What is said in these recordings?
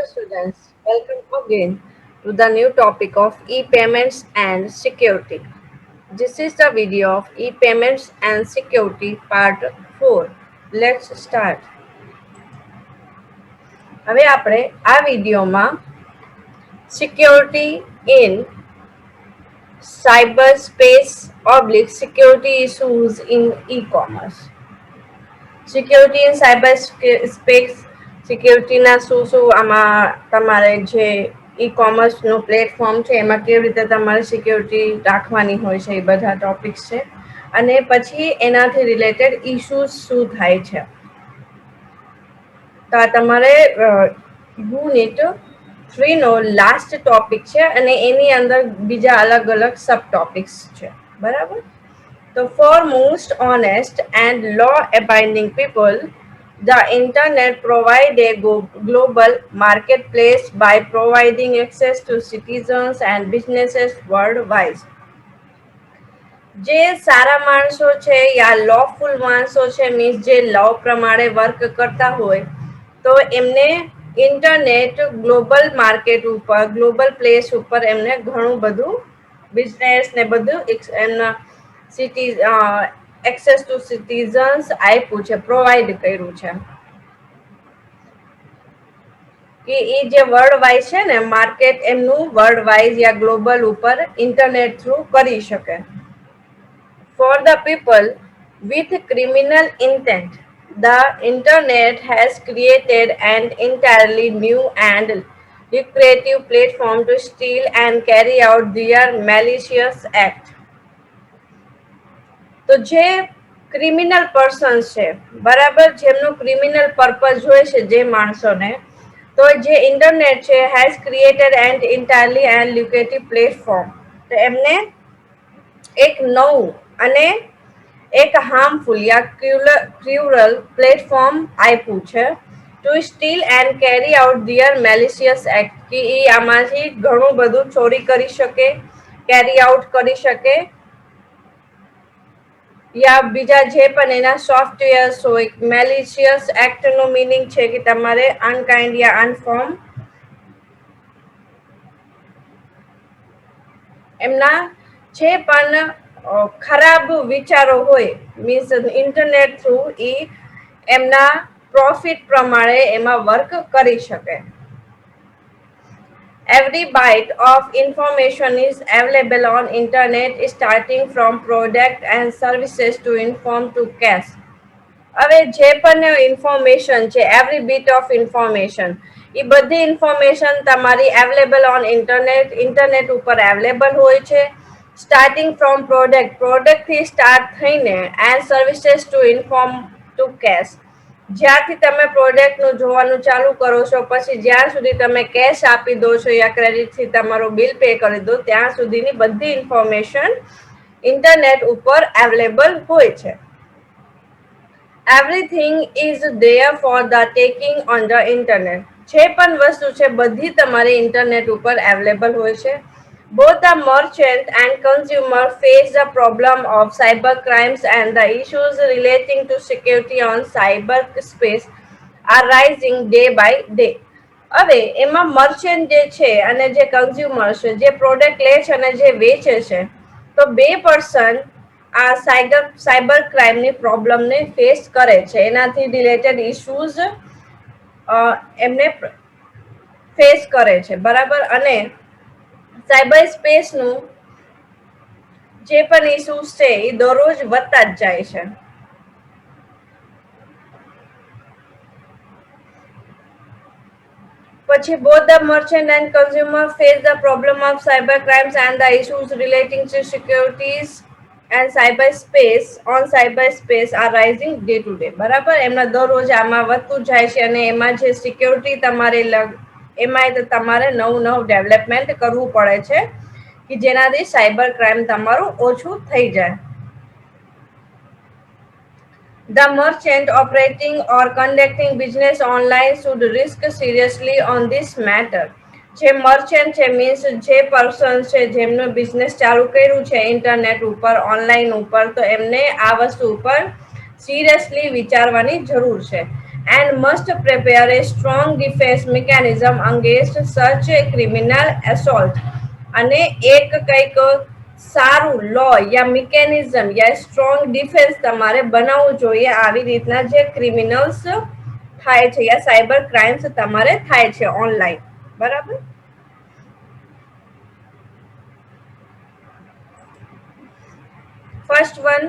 Hello students, welcome again to the new topic of e-payments and security. This is the video of e-payments and security part 4. Let's start. હવે આપણે આ વિડિયોમાં security in cyberspace oblique security issues in e-commerce. Security in cyberspace સિક્યોરિટીના શું આમાં તમારે જે ઈ કોમર્સનું platform છે એમાં કેવી રીતે તમારે સિક્યોરિટી રાખવાની હોય છે એ બધા ટોપિક્સ છે અને પછી એનાથી રિલેટેડ ઇશ્યુઝ શું થાય છે તો આ તમારે યુનિટ 3 નો લાસ્ટ ટોપિક છે અને એની અંદર બીજા અલગ અલગ સબ ટોપિક્સ છે બરાબર. So, for most honest and law-abiding people, the internet provides a global marketplace by providing access to citizens and businesses worldwide. જે સારા માણસો છે યા લॉफुल માણસો છે મીન્સ જે લો પ્રમાણે વર્ક કરતા હોય તો એમને ઇન્ટરનેટ ગ્લોબલ માર્કેટ ઉપર ગ્લોબલ પ્લેસ ઉપર એમને ઘણું બધું બિઝનેસ ને બધું એમના સિટીઝ એક્સેસ ટુ સિટીઝન્સ આપ્યું છે પ્રોવાઈડ કર્યું છે કે એ જે વર્લ્ડ વાઇઝ છે ને માર્કેટ એમનું વર્લ્ડ વાઇઝ યા ગ્લોબલ ઉપર ઇન્ટરનેટ થ્રુ કરી શકે. For the people with criminal intent, the internet has created an entirely new and lucrative platform to steal and carry out their malicious act. તો જે criminal persons છે બરાબર જેમનું criminal purpose હોય છે જે માણસોને તો જે ઇન્ટરનેટ છે has created and entirely and lucrative platform તો એમને એક નવું અને એક હાર્મફુલ યા ક્રુરલ પ્લેટફોર્મ આપ્યું છે to steal and carry out their malicious act કે એ આમાંથી ઘણું બધું ચોરી કરી શકે કેરી આઉટ કરી શકે યા બીજા જે પણ એના સોફ્ટવેર્સ હોય મેલિશિયસ એક્ટનું મીનિંગ છે કે તમારે અનકાઇન્ડ યા અનફોર્મ એમના જે પણ ખરાબ વિચારો હોય મીન્સ ઇન્ટરનેટ થ્રુ એ એમના પ્રોફિટ પ્રમાણે એમાં વર્ક કરી શકે. Every byte of information is available on internet starting from product and services to inform to cash. હવે જે પણ ઇન્ફોર્મેશન છે એવરી બીટ ઓફ ઇન્ફોર્મેશન એ બધી ઇન્ફોર્મેશન તમારી અવેલેબલ ઓન ઇન્ટરનેટ ઉપર અવેલેબલ હોય છે સ્ટાર્ટિંગ ફ્રોમ પ્રોડક્ટથી સ્ટાર્ટ થઈને and services to inform to cash જ્યાંથી તમે પ્રોડક્ટનું જોવાનું ચાલુ કરો છો પછી જ્યાં સુધી તમે કેશ આપી દો છો યા ક્રેડિટથી તમારું બિલ પે કરી દો ત્યાં સુધીની બધી ઇન્ફોર્મેશન ઇન્ટરનેટ ઉપર અવેલેબલ હોય છે. Everything is there for the taking on the internet. જે પણ વસ્તુ છે બધી તમારી ઇન્ટરનેટ ઉપર અવેલેબલ હોય છે. Both the merchant and consumer face the problem of cyber crimes and the issues relating to security on cyberspace are rising day by day. હવે એમાં મર્ચન્ટ જે છે અને જે કન્ઝ્યુમર છે જે પ્રોડક્ટ લે છે અને જે વેચે છે તો બે પર્સન આ સાયબર ક્રાઇમની પ્રોબ્લેમને ફેસ કરે છે એનાથી રિલેટેડ ઇશ્યુઝ એમને ફેસ કરે છે બરાબર અને સાયબર સ્પેસનું જે પણ ઇશ્યુઝ છે એ દરરોજ વધતા જ જાય છે. પછી both the merchant and consumer face the problem of cyber crimes and the issues relating to securities and cyberspace on cyberspace are rising day to day. બરાબર એમના દરરોજ આમાં વધતું જાય છે અને એમાં જે સિક્યોરિટી તમારે એમાં તમારે નવું ડેવલપમેન્ટ કરવું પડે છે કે જેનાથી સાયબર ક્રાઇમ તમારું ઓછું થઈ જાય. The merchant operating or conducting business online should risk seriously on this matter. જે મર્ચન્ટ છે મીન્સ જે પર્સન છે જેમનું બિઝનેસ ચાલુ કર્યું છે ઇન્ટરનેટ ઉપર ઓનલાઈન ઉપર તો એમને આ વસ્તુ ઉપર સિરિયસલી વિચારવાની જરૂર છે. and must prepare a strong defense mechanism against such a criminal assault. અને એક કંઈક સારું લો યા મિકેનિઝમ યા સ્ટ્રોંગ ડિફેન્સ તમારે બનાવવું જોઈએ આવી રીતના જે ક્રિમિનલ્સ થાય છે યા સાયબર ક્રાઇમ્સ તમારે થાય છે ઓનલાઈન. બરાબર. ફર્સ્ટ વન,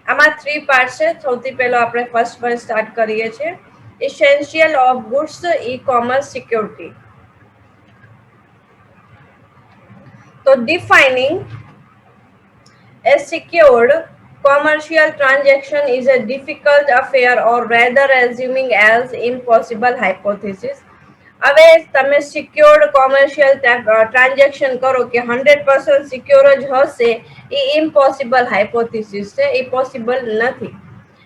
આમાં 3 પાર્ટ છે. સૌથી પહેલો આપણે ફર્સ્ટ વન સ્ટાર્ટ કરીએ છીએ. Essential of goods e-commerce security. So defining a secured commercial transaction is a difficult affair, or rather assuming as impossible hypothesis. હવે તમે સિક્યોર્ડ કોમર્શિયલ ટ્રાન્ઝેક્શન કરો કે 100% સિક્યોર જ હશે, એ ઇમ્પોસિબલ હાઇપોથિસિસ છે, એ પોસિબલ નથી.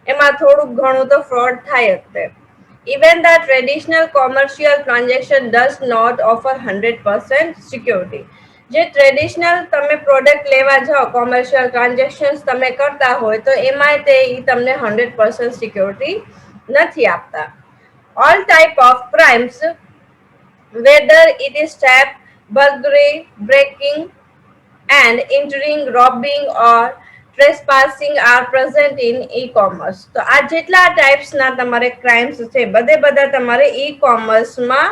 એમાં થોડુંક ઘણું તો ફ્રોડ થાય જ છે. Even the traditional commercial transaction does not offer 100% security. જે ટ્રેડિશનલ તમે પ્રોડક્ટ લેવા જાઓ, કોમર્શિયલ ટ્રાન્ઝેક્શન્સ તમે કરતા હોય તો એમાં તે તમને 100% સિક્યોરિટી નથી આપતા. All type of crimes, whether it is theft, burglary, breaking and entering, robbing or trespassing are present in e-commerce. તો આ જેટલા ટાઈપ્સના તમારે ક્રાઇમ્સ છે બધા તમારે e-commerceમાં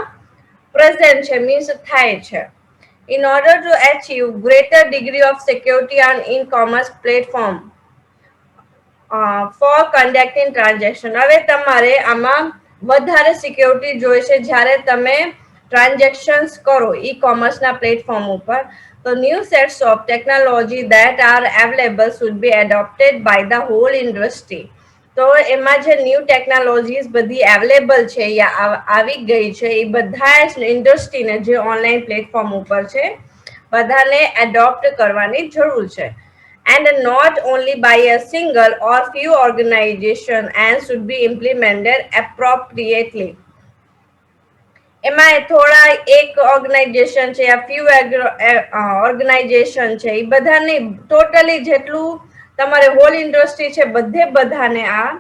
પ્રેઝન્ટ છે, મીન્સ થાય છે. In order to achieve greater degree of security on e-commerce platform for conducting transaction, હવે તમારે આમાં વધારે સિક્યોરિટી જોઈશે જ્યારે તમે ટ્રાન્ઝેક્શન્સ કરો ઈ-કોમર્સના પ્લેટફોર્મ ઉપર. તો new sets of technology that are available should be adopted by the whole industry. તો એમાં જે ન્યૂ ટેકનોલોજીસ બધી અવેલેબલ છે યા આવી ગઈ છે એ બધા જ ઇન્ડસ્ટ્રીને જે ઓનલાઈન પ્લેટફોર્મ ઉપર છે બધાને એડોપ્ટ કરવાની જરૂર છે. And not only by a single or few organization, and should be implemented appropriately. એમાં થોડા એક ઓર્ગેનાઇઝેશન છે યા ફ્યુ ઓર્ગેનાઇઝેશન છે એ બધાને ટોટલી જેટલું તમારે હોલ ઇન્ડસ્ટ્રી છે બધાને આ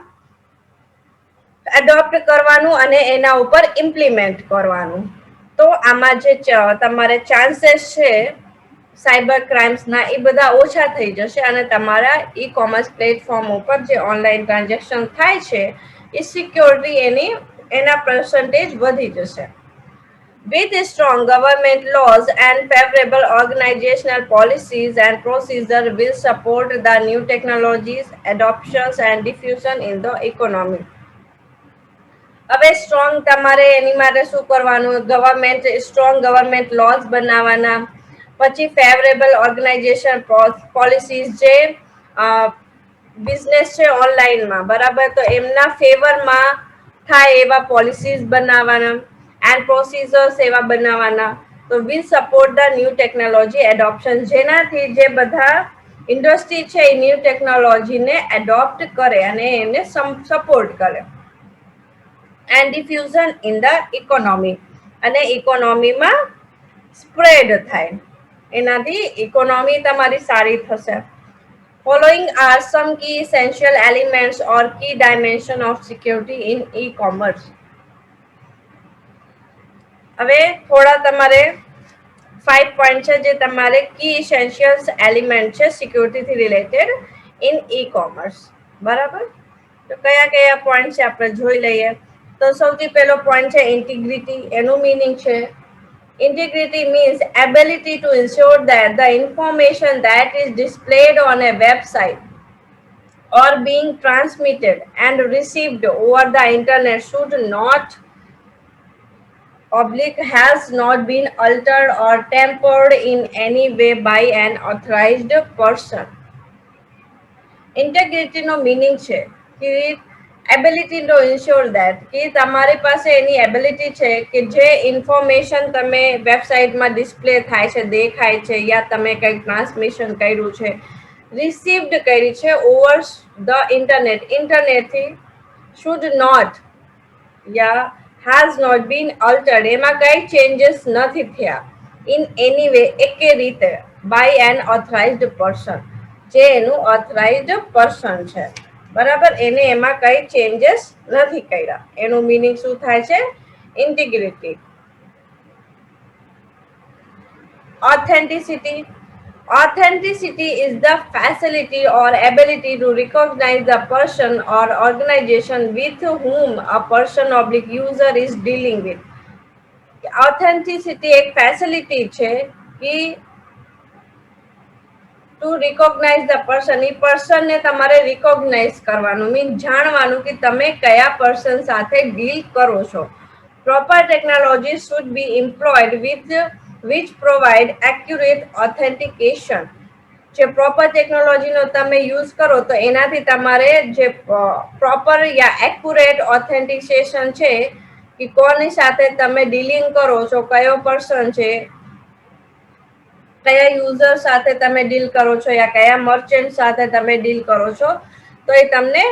એડોપ્ટ કરવાનું અને એના ઉપર ઇમ્પ્લિમેન્ટ કરવાનું. તો આમાં જે તમારે ચાન્સીસ છે સાયબર ક્રાઇમ્સના એ બધા ઓછા થઈ જશે અને તમારા ઈ-કોમર્સ પ્લેટફોર્મ ઉપર જે ઓનલાઈન ટ્રાન્ઝેક્શન થાય છે એ સિક્યોરિટી એના પર્સન્ટેજ વધી જશે. With strong government laws and favorable organizational policies and procedures will support the new technologies, adoptions and diffusion in the economy. હવે સ્ટ્રોંગ તમારે એની માટે શું કરવાનું, સ્ટ્રોંગ ગવર્મેન્ટ લોઝ બનાવવાના, પછી ફેવરેબલ ઓર્ગેનાઇઝેશન પોલિસીસ જે બિઝનેસ છે ઓનલાઈનમાં, બરાબર, તો એમના ફેવરમાં થાય એવા પોલિસીસ બનાવવાના એન્ડ પ્રોસિજર્સ એવા બનાવવાના. તો will support the new technology adoption, જેનાથી જે બધા ઇન્ડસ્ટ્રી છે એ ન્યૂ ટેકનોલોજીને એડોપ્ટ કરે અને એને સપોર્ટ કરે. And diffusion in the economy, અને ઇકોનોમીમાં સ્પ્રેડ થાય, એનાથી ઇકોનોમી તમારી સારી થશે. Following are some key essential elements or key dimension of security in e-commerce. હવે થોડા તમારે 5 પોઈન્ટ છે જે તમારે કી ઇસેન્શિયલ્સ એલિમેન્ટ છે સિક્યુરિટીથી રિલેટેડ ઇન ઈ-કોમર્સ. બરાબર, તો કયા કયા પોઈન્ટ છે આપણે જોઈ લઈએ. તો સૌથી પહેલો પોઈન્ટ છે ઇન્ટિગ્રિટી. એનું મીનિંગ છે integrity means ability to ensure that the information that is displayed on a website or being transmitted and received over the internet should not has not been altered or tampered in any way by an authorized person. Integrity no meaning છે કે ability to ensure that કે તમારી પાસે એની ability છે કે જે information તમે વેબસાઇટમાં display થાય છે, દેખાય છે, યા તમે કંઈક ટ્રાન્સમિશન કર્યું છે, રિસીવ્ડ કરી છે ઓવર ધ ઇન્ટરનેટથી, શુડ નોટ યા has not been altered, એમાં કઈ ચેન્જીસ નથી થયા, ઇન એની વે એકે રીતે, બાય એન ઓથરાઇઝડ પર્સન, જે એનું ઓથરાઇઝડ પર્સન છે. બરાબર, એને એમાં કઈ ચેન્જીસ નથી કર્યા. એનું મીનિંગ શું થાય છે? Integrity. Authenticity. Authenticity is the facility or ability to recognize the person or organization with whom a person oblique user is dealing with. Authenticity એક ફેસિલિટી છે કે ટુ રિકોગ્નાઇઝ ધ પર્સન, એ પર્સનને તમારે રિકોગ્નાઇઝ કરવાનું, mean જાણવાનું કે તમે કયા person સાથે ડીલ કરો છો. Proper technology should be employed with which provide accurate authentication. જે પ્રોપર ટેકનોલોજીનો તમે યુઝ કરો તો એનાથી તમારે જે પ્રોપર યા એક્યુરેટ ઓથેન્ટિકેશન છે કે કોની સાથે તમે ડીલિંગ કરો છો, કયો પર્સન છે, કયા યુઝર સાથે તમે ડીલ કરો છો યા કયા મર્ચન્ટ સાથે તમે ડીલ કરો છો, તો એ તમને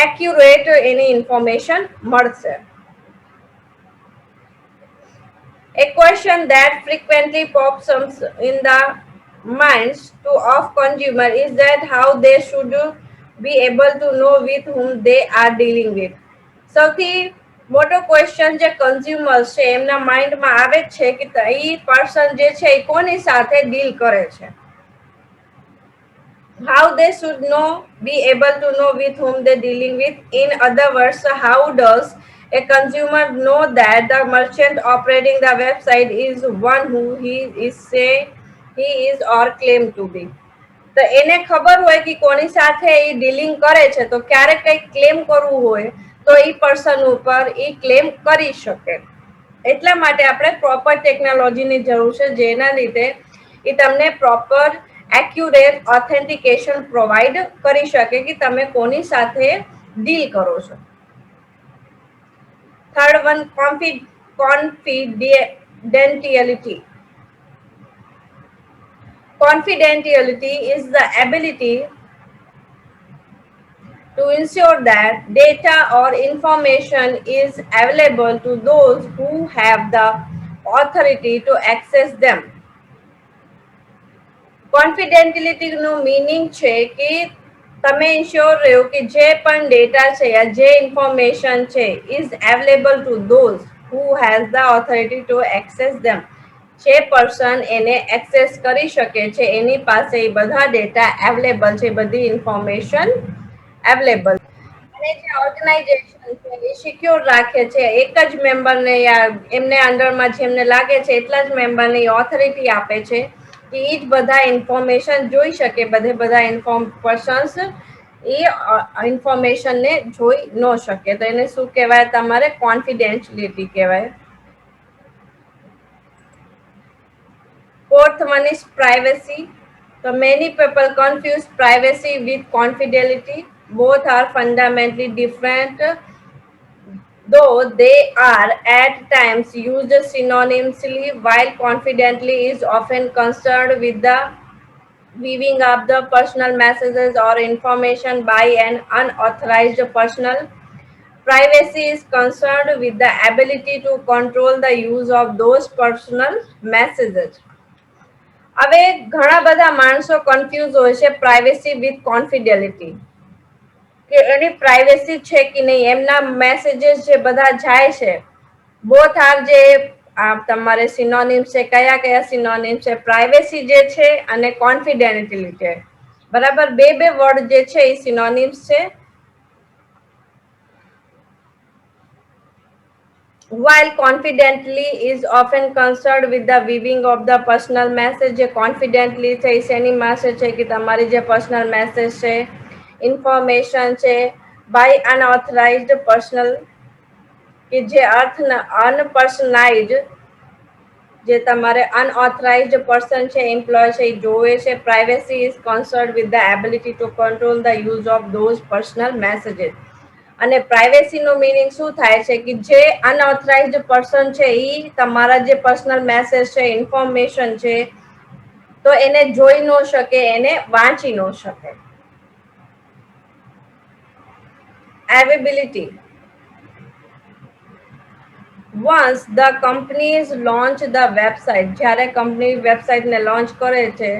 એક્યુરેટ એની ઇન્ફોર્મેશન મળશે. A question that frequently pops up in the minds of consumer is that how they should be able to know with whom they are dealing with. સૌથી મોટો ક્વેશ્ચન જે કન્ઝ્યુમર્સ છે એમના માઇન્ડમાં આવે જ છે કે એ પર્સન જે છે એ કોની સાથે ડીલ કરે છે. How they should know, be able to know with whom they're dealing with. In other words, how does a consumer know that the merchant operating the website is one who he is say he is or claim to be. તો એને ખબર હોય કે કોની સાથે એ dealing કરે છે, તો ક્યારે કંઈક ક્લેમ કરવું હોય તો એ પર્સન ઉપર એ ક્લેમ કરી શકે. એટલા માટે આપણે પ્રોપર ટેકનોલોજીની જરૂર છે, જેના લીધે એ તમને પ્રોપર એક્યુરેટ ઓથેન્ટિકેશન પ્રોવાઈડ કરી શકે કે તમે કોની સાથે ડીલ કરો છો. Third one, confidentiality. Confidentiality is the ability to ensure that data or information is available to those who have the authority to access them. કોન્ફિડેન્ટિલિટીનું મીનિંગ છે કે તમે ઇન્શ્યોર રહ્યો કે જે પણ ડેટા છે યા જે ઇન્ફોર્મેશન છે is available to those who has the authority to access them. જે પર્સન એને એક્સેસ કરી શકે છે એની પાસે એ બધા ડેટા અવેલેબલ છે, બધી ઇન્ફોર્મેશન અવેલેબલ. અને જે ઓર્ગેનાઇઝેશન છે એ સિક્યોર રાખે છે, એક જ મેમ્બરને યા એમને અંડરમાં જેમને લાગે છે એટલા જ મેમ્બરને ઓથોરિટી આપે છે કે એ જ બધા ઇન્ફોર્મેશન જોઈ શકે. બધા પર્સન્સ એ ઇન્ફોર્મેશનને જોઈ ન શકે, તો એને શું કહેવાય? તમારે કોન્ફિડેન્શિયલિટી કહેવાય. Fourth one is privacy. So many people confuse privacy with confidentiality. Both are fundamentally different, though they are at times used synonymously. While confidentiality is often concerned with the weaving up the personal messages or information by an unauthorized person, privacy is concerned with the ability to control the use of those personal messages. હવે ઘણા બધા માણસો confuse હોય છે privacy with કોન્ફિડેલિટી, કે એની privacy છે કે નહીં, એમના મેસેजेस જે બધા જાય છે, બોથ આર જે તમારે સિનોનિમ છે, કયા કયા સિનોનિમ છે? પ્રાઇવેસી જે છે અને કોન્ફિડેન્ટિલિટી, બરાબર, બે બે વર્ડ જે છે એ સિનોનિમ્સ છે. While confidently is often concerned with the weaving of the personal message, જે confidently છે એ શેની મેસેજ છે કે તમારી જે પર્સનલ મેસેજ છે, ઇન્ફોર્મેશન છે, બાય અનઓથરાઇઝ્ડ પર્સનલ, કે જે અનપર્સનાઇઝ્ડ, જે તમારે અનઓથરાઇઝ્ડ પર્સન છે, એમ્પ્લોય છે, એ જોવે છે. Privacy is કન્સર્ન્ડ with the ability to control the use of those personal messages. અને પ્રાઇવેસીનો મીનિંગ શું થાય છે કે જે અનઓથરાઇઝ્ડ પર્સન છે એ તમારા જે પર્સનલ મેસેજ છે, ઇન્ફોર્મેશન છે, તો એને જોઈ ન શકે, એને વાંચી ન શકે. Availability. Once the companies launch the website, જ્યારે કંપની વેબસાઇટને લોન્ચ કરે છે,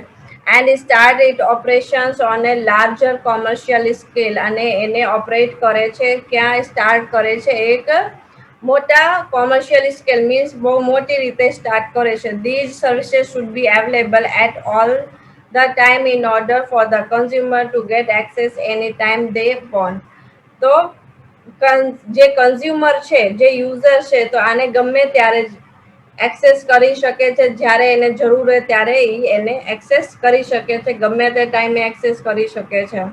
and start its operations on a larger commercial scale. અને એને ઓપરેટ કરે છે ક્યાં સ્ટાર્ટ કરે છે એક મોટા કોમર્શિયલ સ્કેલ મીન્સ બહુ મોટી રીતે સ્ટાર્ટ કરે છે. These services should be available at all the time in order for the consumer to get access anytime they want. તો જે કન્ઝ્યુમર છે જે યુઝર છે તો આને ગમે ત્યારે એક્સેસ કરી શકે છે, જ્યારે એને જરૂર હોય ત્યારે એને એક્સેસ કરી શકે છે, ગમે તે ટાઈમે એક્સેસ કરી શકે છે.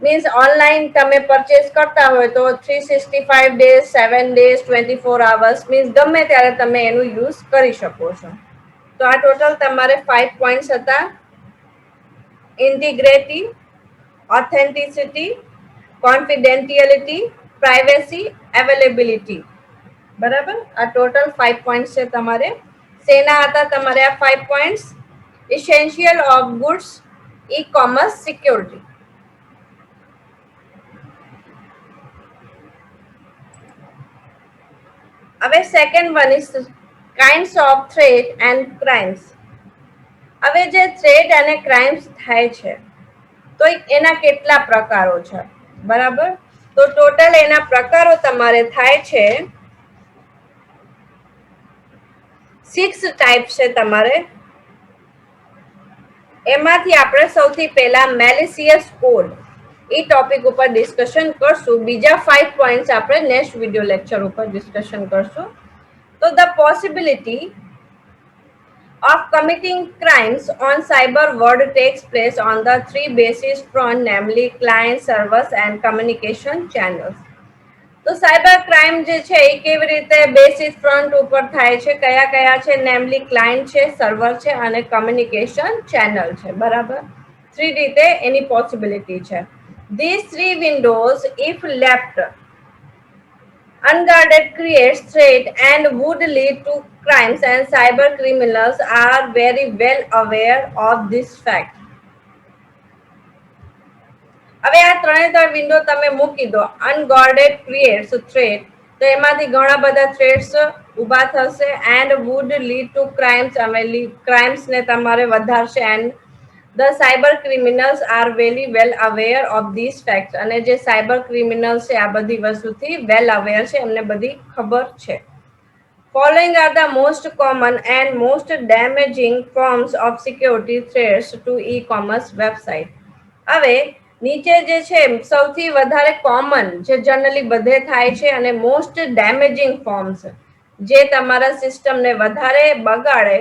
મીન્સ ઓનલાઈન તમે પરચેસ કરતા હોય તો 365 days 7 days 24 hours મીન્સ ગમે ત્યારે તમે એનું યુઝ કરી શકો છો. તો આ ટોટલ તમારે 5 પોઈન્ટ્સ હતા. Integrity, authenticity, confidentiality, privacy, availability. બરાબર, આ ટોટલ 5 પોઈન્ટ્સ છે તમારે. શેના હતા તમારે આ 5 points? Essential of goods, e-commerce, security. હવે second one is kinds of threat and crimes. હવે જે થ્રેટ અને ક્રાઇમ્સ થાય છે તો એના કેટલા પ્રકારો છે, બરાબર? તો ટોટલ એના પ્રકારો તમારે થાય છે 6 ટાઈપ છે તમારે. એમાંથી આપણે સૌથી પહેલા મેલિસિયસ કોડ એ ટોપિક ઉપર ડિસ્કશન કરશું. બીજા 5 પોઈન્ટ્સ આપણે નેક્સ્ટ વિડિયો લેક્ચર ઉપર ડિસ્કશન કરશું. તો the possibility of committing crimes on cyber world takes place on the three basis front, namely client, servers and communication channels. તો સાયબર ક્રાઇમ જે છે એ કેવી રીતે બેસિસ ફ્રન્ટ ઉપર થાય છે, કયા કયા છે? નેમલી ક્લાયન્ટ છે, સર્વર છે અને કમ્યુનિકેશન ચેનલ છે. બરાબર, 3 રીતે એની પોસિબિલિટી છે. These 3 windows, if left unguarded, creates threat and would lead to crimes, and cyber criminals are very well aware of this fact. હવે આ ત્રણ વિન્ડો તમે મૂકી દો. અનગાર્ડેડ ક્રિએટ્સ થ્રેટ, તો એમાંથી ઘણા બધા થ્રેટ્સ ઊભા થશે. And would lead to crimes, crimes ને તમારે વધારશે. And the cyber criminals are very well aware of this facts, અને જે સાયબર ક્રિમિનલ્સ છે આ બધી વસ્તુથી વેલ અવેર છે, એમને બધી ખબર છે. Following are the most common and most damaging forms of security threats to e-commerce website. હવે નીચે જે છે સૌથી વધારે કોમન જે જનરલી બધે થાય છે અને મોસ્ટ ડેમેજિંગ ફોર્મ્સ જે તમારા સિસ્ટમને વધારે બગાડે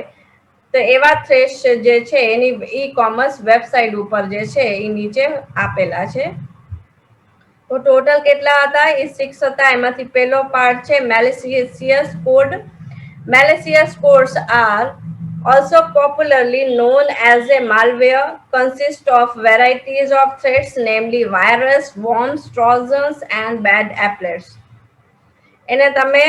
તો એવા થ્રેટ્સ જે છે એની ઈ કોમર્સ વેબસાઇટ ઉપર જે છે એ નીચે આપેલા છે. તો ટોટલ કેટલા હતા? એ 6 હતા. એમાંથી પહેલો પાર્ટ છે મેલિસિયસ code. Malicious codes are also popularly known as a malware, consist of varieties of threats, namely virus, worms, trojans and bad applets. એને તમે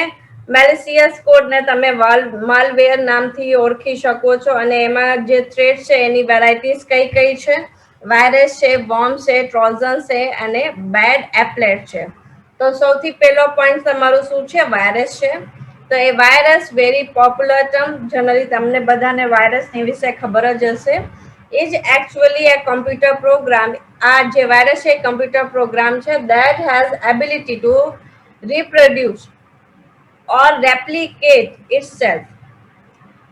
મેલિસિયસ કોડ ને તમે માલવેર નામથી ઓળખી શકો છો. અને એમાં જે થ્રેટ છે એની વેરાયટીઝ કઈ કઈ છે? વાયરસ છે, વોર્મ છે, ટ્રોજન છે અને બેડ એપ્લેટ છે. તો સૌથી પહેલો પોઈન્ટ તમારું શું છે? વાયરસ છે. તો એ virus very popular term, generally તમને બધાને વાયરસની વિશે ખબર જ હશે. Is actually a computer program. આ જે વાયરસ છે કમ્પ્યુટર પ્રોગ્રામ છે that has ability to reproduce or replicate itself.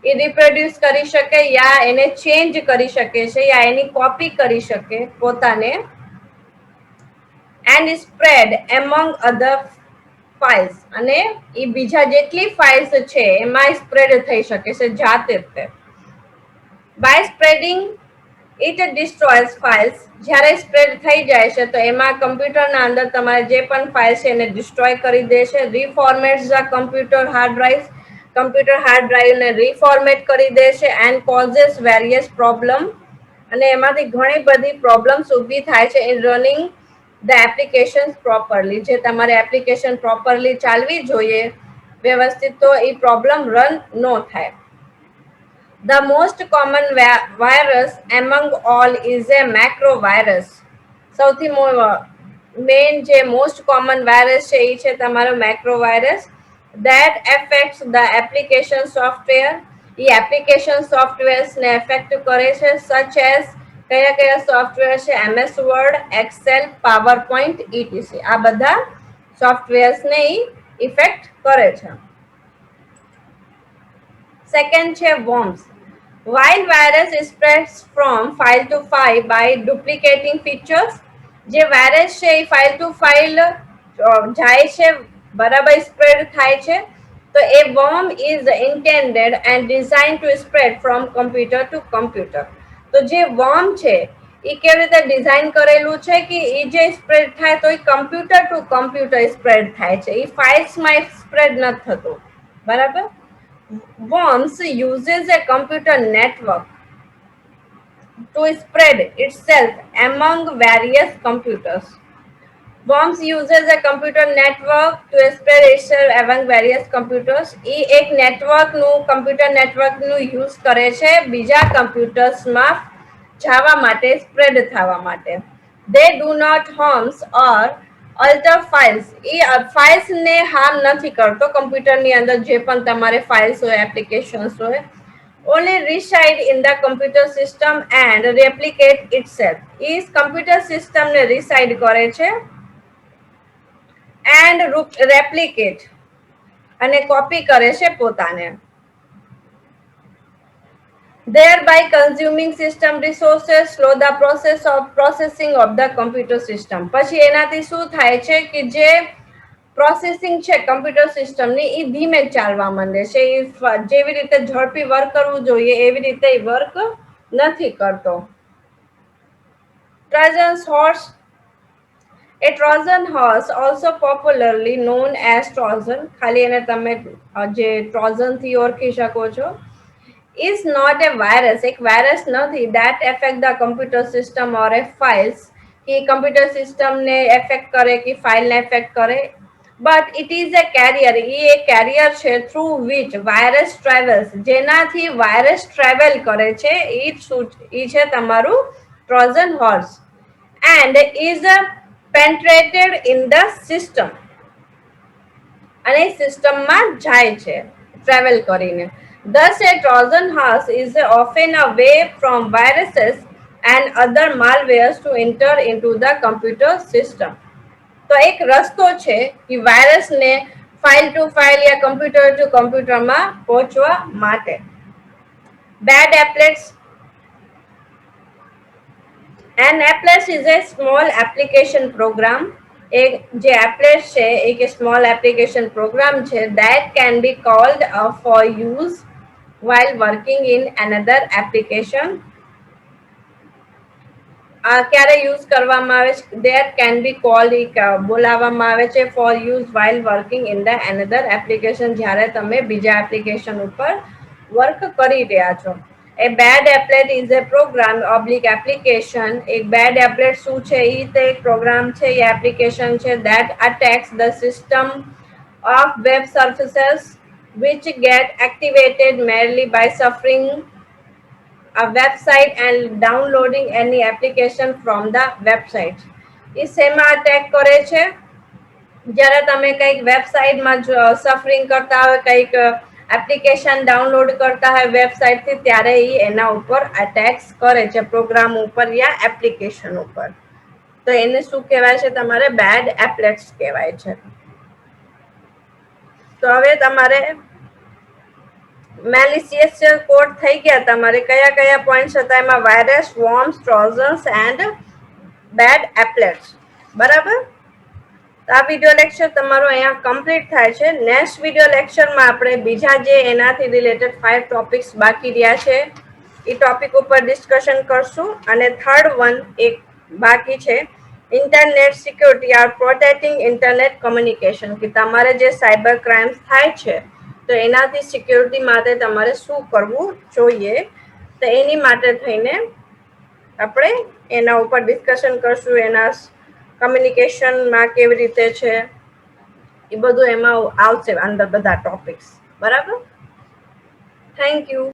એ રિપ્રોડ્યુસ કરી શકે યા એને ચેન્જ કરી શકે છે યા એની કોપી કરી શકે પોતાને. And spread among other files, અને એ બીજા જેટલી ફાઇલ્સ છે એમાં સ્પ્રેડ થઈ શકે છે જાતે જ. By spreading it destroys files. જ્યારે સ્પ્રેડ થઈ જાય છે તો એમાં કમ્પ્યુટરના અંદર તમારે જે પણ ફાઇલ છે એને ડિસ્ટ્રોય કરી દે છે. Reformats the computer hard drive, computer hard ડ્રાઈવને રીફોર્મેટ કરી દે છે. એન્ડ કોઝેસ વેરિયસ પ્રોબ્લેમ, અને એમાંથી ઘણી બધી પ્રોબ્લેમ્સ ઊભી થાય છે in running the application properly. જે તમારે એપ્લિકેશન પ્રોપરલી ચાલવી જોઈએ વ્યવસ્થિત, તો એ પ્રોબ્લેમ રન ન થાય. The most common virus among all is a macro virus. સૌથી મેઇન જે મોસ્ટ કોમન વાયરસ છે એ છે તમારો macro virus. That affects the application software એ એપ્લિકેશન સોફ્ટવેર્સને એફેક્ટ કરે છે, સચ એઝ કયા કયા સોફ્ટવેર છે, MS Word, Excel, PowerPoint, etc. આ બધા સોફ્ટવેર્સને ઇફેક્ટ કરે છે. સેકન્ડ છે worms. While virus spreads from file to file by duplicating features, જે વાયરસ છે એ ફાઇલ ટુ ફાઇલ જાય છે, બરાબર સ્પ્રેડ થાય છે. તો એ worm is intended and designed to spread from computer to computer. તો જે worm છે એ કેવી રીતે ડિઝાઇન કરેલું છે કે એ જે સ્પ્રેડ થાય તો એ કમ્પ્યુટર ટુ કમ્પ્યુટર સ્પ્રેડ થાય છે, એ ફાઇલ્સમાં સ્પ્રેડ નથી થતું, બરાબર. worms uses a computer network to spread itself among various computers. worms uses a computer network to spread itself among various computers. એ એક નેટવર્કનું કમ્પ્યુટર નેટવર્કનું યુઝ કરે છે બીજા કમ્પ્યુટર્સમાં જવા માટે, સ્પ્રેડ થવા માટે. they do not harms or alter files. એ ફાઇલ્સને હાર્મ નથી કરતો, કમ્પ્યુટરની અંદર જે પણ તમારે ફાઇલ્સ હોય, એપ્લિકેશન્સ હોય, only reside in the computer system and replicate itself. A computer સિસ્ટમને રિસાઇડ કરે છે એન્ડ રેપ્લિકેટ અને કોપી કરે છે પોતાને, thereby consuming system resources, slow the process of processing of the computer system. પછી એનાથી શું થાય છે કે જે પ્રોસેસિંગ છે કમ્પ્યુટર સિસ્ટમની એ ધીમે ચાલવા માંડે છે, એ જેવી રીતે ઝડપી વર્ક કરવું જોઈએ એવી રીતે વર્ક નથી કરતો. Trojan's horse. A Trojan horse, also popularly known as Trojan, ખાલી એને તમે જે Trojan થી ઓળખી શકો છો, is not a virus. એક વાયરસ નથી that affect the computer system or a files, કે કમ્પ્યુટર સિસ્ટમને એફેક્ટ કરે કે ફાઇલને એફેક્ટ કરે, but it is a carrier. એ એક કેરિયર છે through which virus travels, જેનાથી વાયરસ ટ્રાવેલ કરે છે, એ છે તમારું Trojan horse, and is penetrated in the system. અને સિસ્ટમમાં જાય છે ટ્રાવેલ કરીને. Thus a Trojan horse is often a way from viruses and other malwares to enter into the computer system. તો એક રસ્તો છે કે વાયરસને ફાઇલ ટુ ફાઇલ યા કમ્પ્યુટર ટુ કમ્પ્યુટરમાં પહોંચવા માટે. Bad applets. An applet is a small application program. એક જે applet છે એક small application program છે that can be called for use while working in another application. ક્યારે યુઝ કરવામાં આવે છે, that can be called, બોલાવવામાં આવે છે for use while working in the another application, જ્યારે તમે બીજા એપ્લિકેશન ઉપર વર્ક કરી રહ્યા છો. A bad applet is a program oblique application. એક bad applet શું છે, એ તે એક પ્રોગ્રામ છે, એ એપ્લિકેશન છે that attacks the system of web services which get activated merely by suffering a website and downloading any application from the website. એ શેમાં attack કરે છે, જ્યારે તમે કંઈક વેબસાઇટમાં સફરિંગ કરતા હોય, કંઈક એપ્લિકેશન ડાઉનલોડ કરતા હોય વેબસાઇટથી, ત્યારે એ એના ઉપર અટેક્સ કરે છે, પ્રોગ્રામ ઉપર યા એપ્લિકેશન ઉપર. તો એને શું કહેવાય છે, તમારે બેડ એપ્લેટ્સ કહેવાય છે. તો હવે તમારે મેલિશિયસ કોડ થઈ ગયા, તમારે કયા કયા પોઈન્ટ્સ હતા એમાં, virus, worms, trojans and bad applets, બરાબર. તો આ વિડીયો લેક્ચર તમારો અહીંયા કમ્પ્લીટ થાય છે. નેક્સ્ટ વિડીયો લેક્ચરમાં આપણે બીજા જે એનાથી રિલેટેડ 5 ટોપિક્સ બાકી રહ્યા છે એ ટોપિક ઉપર ડિસ્કશન કરશું. અને થર્ડ વન એક બાકી છે, internet security are protecting internet communication, કે તમારે જે સાયબર ક્રાઇમ્સ થાય છે તો એનાથી સિક્યોરિટી માટે તમારે શું કરવું જોઈએ, તો એની માટે થઈને આપણે એના ઉપર ડિસ્કશન કરશું. એના કમ્યુનિકેશનમાં કેવી રીતે છે એ બધું એમાં આવશે અંદર બધા ટોપિક્સ, બરાબર. Thank you.